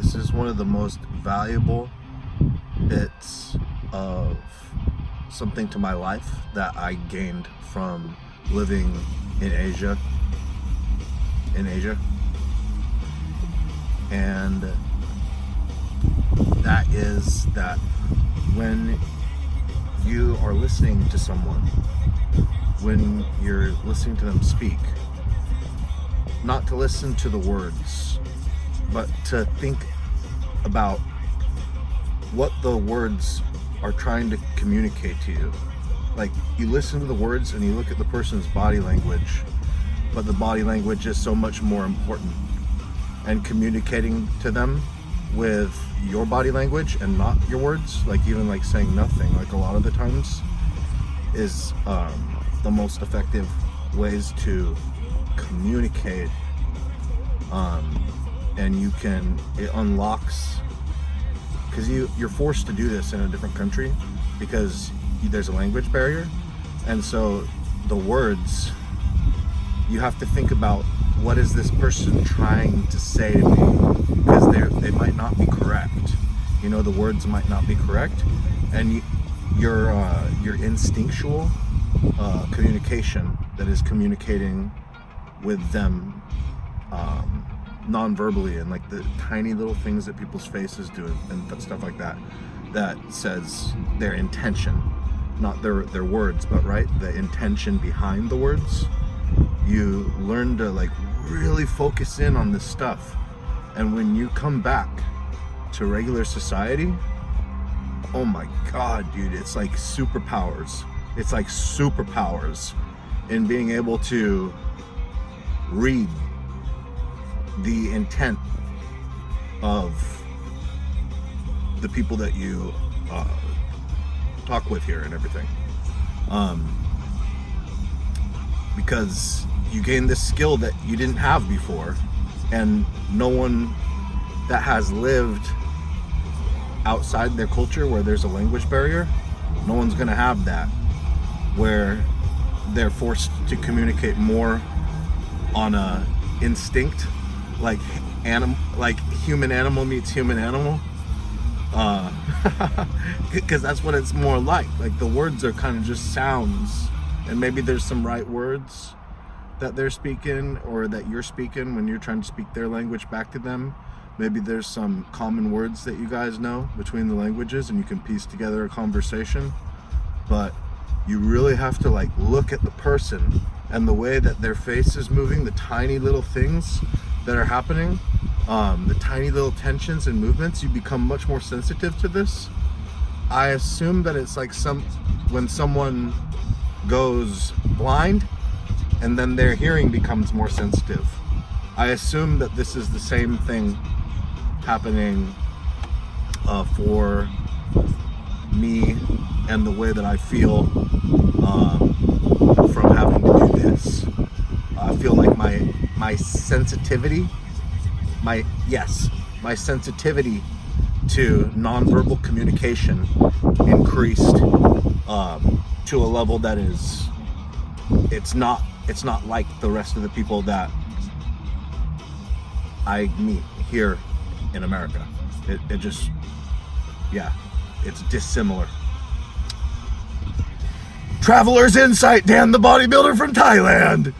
This is one of the most valuable bits of something to my life that I gained from living in Asia. And that is that when you are listening to someone, when you're listening to them speak, not to listen to the words, but to think about what the words are trying to communicate to you. Like, you listen to the words and you look at the person's body language, but the body language is so much more important. And communicating to them with your body language and not your words, like even like saying nothing, like a lot of the times, is the most effective ways to communicate. And it unlocks, because you're forced to do this in a different country because there's a language barrier, and so the words, you have to think about, what is this person trying to say to me, because they might not be correct. The words might not be correct, and your instinctual communication that is communicating with them non-verbally, and like the tiny little things that people's faces do and stuff like that, that says their intention, not their words, but the intention behind the words. You learn to like really focus in on this stuff, and when you come back to regular society, oh my god, dude, it's like superpowers. It's like superpowers in being able to read the intent of the people that you talk with here and everything, because you gain this skill that you didn't have before, and no one that has lived outside their culture where there's a language barrier, no one's gonna have that, where they're forced to communicate more on a instinct, like human animal meets human animal, because that's what it's more like the words are kind of just sounds, and maybe there's some right words that they're speaking or that you're speaking when you're trying to speak their language back to them. Maybe there's some common words that you guys know between the languages and you can piece together a conversation, but you really have to look at the person and the way that their face is moving, the tiny little things that are happening, the tiny little tensions and movements. You become much more sensitive to this. I assume that it's like when someone goes blind and then their hearing becomes more sensitive. I assume that this is the same thing happening for me and the way that I feel from having to do this. I feel like my sensitivity, my sensitivity to nonverbal communication increased to a level that it's not like the rest of the people that I meet here in America. It's dissimilar. Traveler's Insight, Dan the bodybuilder from Thailand.